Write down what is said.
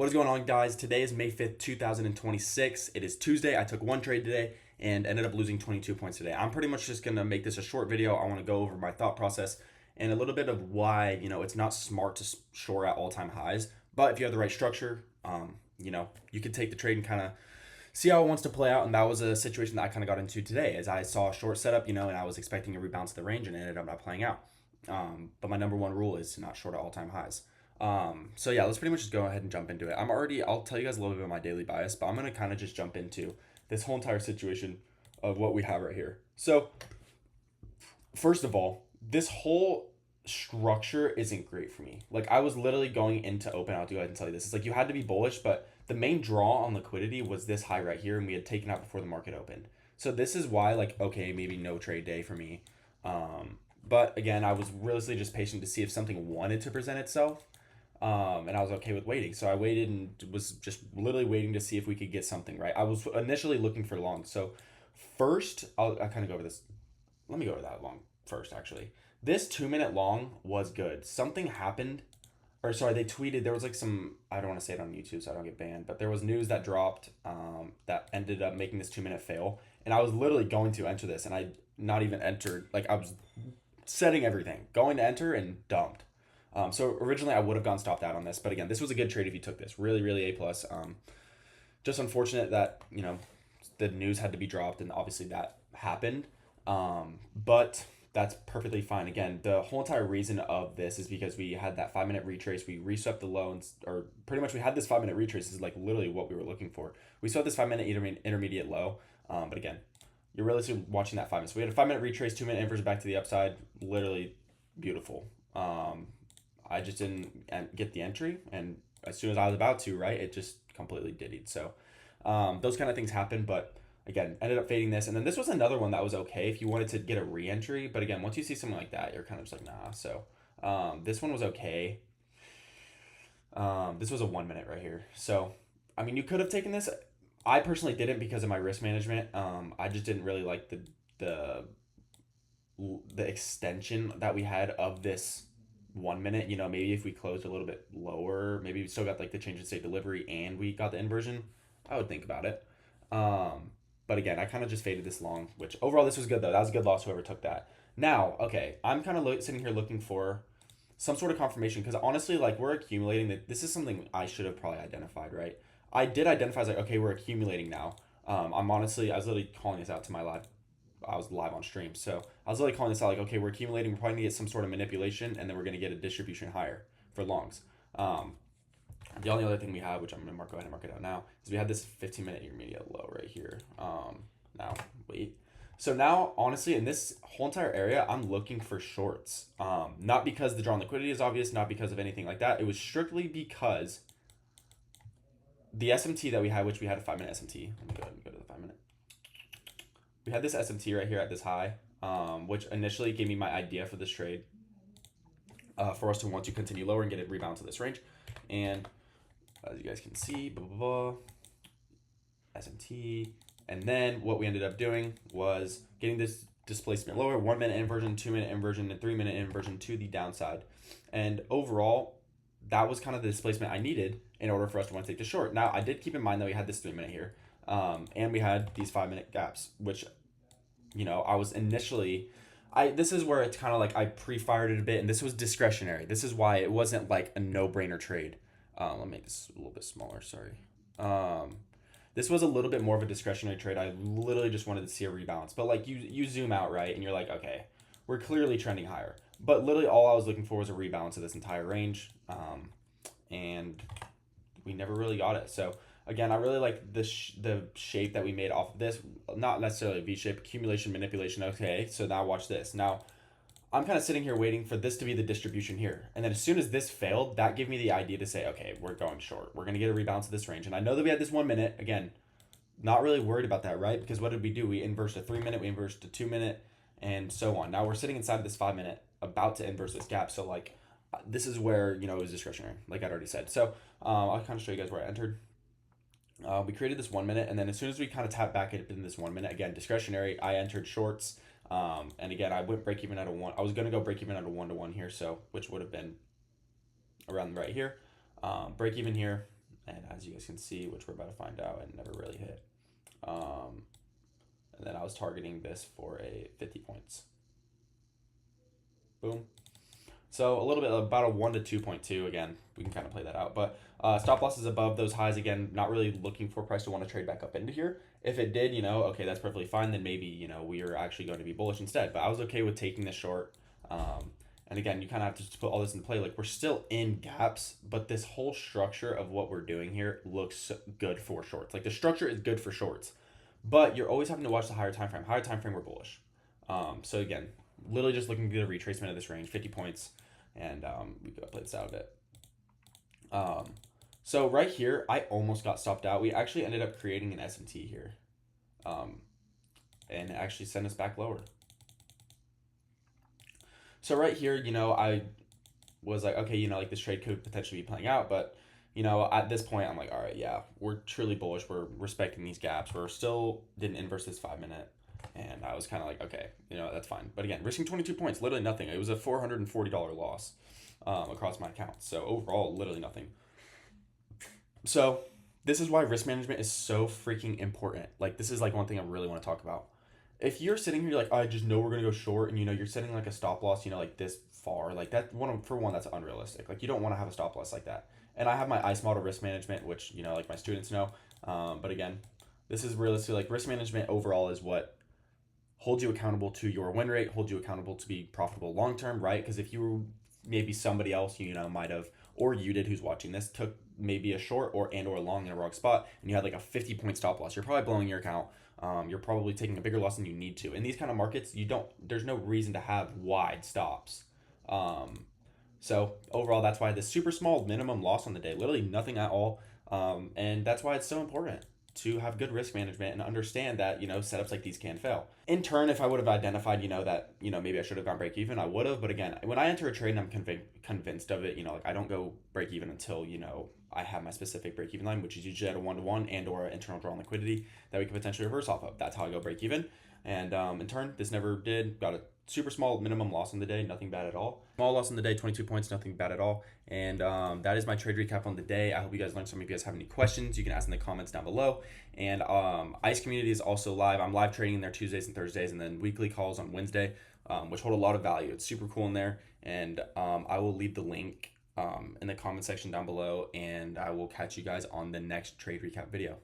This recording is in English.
What is going on, guys? Today is May 5th, 2026. It is Tuesday. I took one trade today and ended up losing 22 points today. I'm pretty much just going to make this a short video. I want to go over my thought process and a little bit of why, it's not smart to short at all-time highs. But if you have the right structure, you can take the trade and kind of see how it wants to play out. And that was a situation that I kind of got into today as I saw a short setup, and I was expecting a rebalance of the range and it ended up not playing out. But my number one rule is to not short at all-time highs. So yeah, let's pretty much just go ahead and jump into it. I'll tell you guys a little bit about my daily bias, but I'm going to kind of just jump into this whole entire situation of what we have right here. So first of all, this whole structure isn't great for me. Like, I was literally going into open. I'll go ahead and tell you this. It's like you had to be bullish, but the main draw on liquidity was this high right here, and we had taken out before the market opened. So this is why, like, okay, maybe no trade day for me. But again, I was realistically just patient to see if something wanted to present itself. And I was okay with waiting. So I waited and was just literally waiting to see if we could get something right. I was initially looking for long. So first, I'll kind of go over this. Let me go over that long first, actually. This 2 minute long was good. Something happened, or sorry, they tweeted. There was like some, I don't want to say it on YouTube so I don't get banned, but there was news that dropped that ended up making this 2 minute fail. And I was literally going to enter this, and I not even entered. Like, I was setting everything, going to enter and dumped. So originally I would have gone stopped out on this, but again, this was a good trade if you took this. Really, really A plus. Just unfortunate that the news had to be dropped, and obviously that happened. But that's perfectly fine. Again, the whole entire reason of this is because we had that 5 minute retrace. We reswept the low, or pretty much we had this 5 minute retrace. This is like literally what we were looking for. We saw this 5 minute intermediate low. But again, you're really watching that 5 minutes. So we had a 5 minute retrace, 2 minute inversion back to the upside. Literally beautiful. I just didn't get the entry, and as soon as I was about to, right, it just completely diddied. So those kind of things happen, but again, ended up fading this. And then this was another one that was okay if you wanted to get a re-entry, but again, once you see something like that, you're kind of just like, nah. So this one was okay. This was a 1 minute right here. So, I mean, you could have taken this. I personally didn't because of my risk management. I just didn't really like the extension that we had of this 1 minute. Maybe if we closed a little bit lower, maybe we still got like the change in state delivery and we got the inversion, I would think about it. But again, I kind of just faded this long, which overall this was good though. That was a good loss, whoever took that. Now, okay, I'm kind of sitting here looking for some sort of confirmation, because honestly, like, we're accumulating that. This is something I should have probably identified, right? I did identify as like, okay, we're accumulating now. I was literally calling this out to my live. I was live on stream, so I was literally calling this out like, okay, we're accumulating. We're probably gonna get some sort of manipulation, and then we're gonna get a distribution higher for longs. The only other thing we have, which I'm gonna go ahead and mark it out now, is we had this 15 minute intermediate low right here. Now wait. So now, honestly, in this whole entire area, I'm looking for shorts. Not because the drawn liquidity is obvious, not because of anything like that. It was strictly because the SMT that we had, which we had a 5 minute SMT. Let me go ahead and go to the 5 minute. We had this SMT right here at this high, which initially gave me my idea for this trade, for us to want to continue lower and get a rebound to this range. And as you guys can see, blah, blah, blah, SMT. And then what we ended up doing was getting this displacement lower, 1 minute inversion, 2 minute inversion, and 3 minute inversion to the downside. And overall, that was kind of the displacement I needed in order for us to want to take the short. Now, I did keep in mind that we had this 3 minute here, and we had these 5 minute gaps, which, I was initially, this is where it's kind of like I pre-fired it a bit, and this was discretionary. This is why it wasn't like a no-brainer trade. Let me make this a little bit smaller, sorry. This was a little bit more of a discretionary trade. I literally just wanted to see a rebalance. But like you zoom out, right, and you're like, okay, we're clearly trending higher. But literally all I was looking for was a rebalance of this entire range. And we never really got it. So again, I really like the shape that we made off of this. Not necessarily a V-shape, accumulation, manipulation. Okay, so now watch this. Now, I'm kind of sitting here waiting for this to be the distribution here. And then as soon as this failed, that gave me the idea to say, okay, we're going short. We're going to get a rebalance of this range. And I know that we had this 1 minute. Again, not really worried about that, right? Because what did we do? We inversed a 3 minute, we inversed a 2 minute, and so on. Now we're sitting inside of this 5 minute, about to inverse this gap. So like, this is where, it was discretionary, like I'd already said. So I'll kind of show you guys where I entered. We created this 1 minute, and then as soon as we kind of tap back in this 1 minute, again, discretionary, I entered shorts. And again, I went break even at a 1. I was going to go break even at a 1-to-1 here, so which would have been around right here. Break even here, And as you guys can see, which we're about to find out, it never really hit. And then I was targeting this for a 50 points. Boom. So a little bit about a 1 to 2.2. Again, we can kind of play that out. But stop loss is above those highs. Again, not really looking for price to want to trade back up into here. If it did, okay, that's perfectly fine. Then maybe, we are actually going to be bullish instead. But I was okay with taking this short. And again, you kind of have to just put all this into play. Like, we're still in gaps, but this whole structure of what we're doing here looks good for shorts. Like, the structure is good for shorts. But you're always having to watch the higher time frame. Higher time frame, we're bullish. So again, literally just looking to get a retracement of this range, 50 points. And we could play this out a bit. So right here, I almost got stopped out. We actually ended up creating an SMT here. And it actually sent us back lower. So right here, I was like, okay, like this trade could potentially be playing out. But, at this point, I'm like, all right, yeah, we're truly bullish. We're respecting these gaps. We're still didn't inverse this 5 minute. And I was kind of like, okay, that's fine. But again, risking 22 points, literally nothing. It was a $440 loss across my account. So overall, literally nothing. So this is why risk management is so freaking important. Like, this is like one thing I really want to talk about. If you're sitting here like, I just know we're going to go short, and you're setting like a stop loss, like this far, like that for one, that's unrealistic. Like, you don't want to have a stop loss like that. And I have my ICE model risk management, which, like my students know. But again, this is realistic. Like, risk management overall is what holds you accountable to your win rate, holds you accountable to be profitable long term, right? Because if you were maybe somebody else might have, or you did who's watching this, took maybe a short or a long in a wrong spot, and you had like a 50-point stop loss, you're probably blowing your account. You're probably taking a bigger loss than you need to. In these kind of markets, there's no reason to have wide stops. So overall, that's why this super small minimum loss on the day, literally nothing at all. And that's why it's so important to have good risk management and understand that, setups like these can fail. In turn, if I would have identified, that, maybe I should have gone break even, I would have. But again, when I enter a trade and I'm convinced of it, like I don't go break even until, I have my specific break even line, which is usually at a 1-to-1 and or an internal draw on liquidity that we could potentially reverse off of. That's how I go break even. And in turn, this never did. Got a super small minimum loss on the day, nothing bad at all. Small loss on the day, 22 points, nothing bad at all. And that is my trade recap on the day. I hope you guys learned something. If you guys have any questions, you can ask in the comments down below. And ICE Community is also live. I'm live trading there Tuesdays and Thursdays, and then weekly calls on Wednesday, which hold a lot of value. It's super cool in there. And I will leave the link in the comment section down below, and I will catch you guys on the next trade recap video.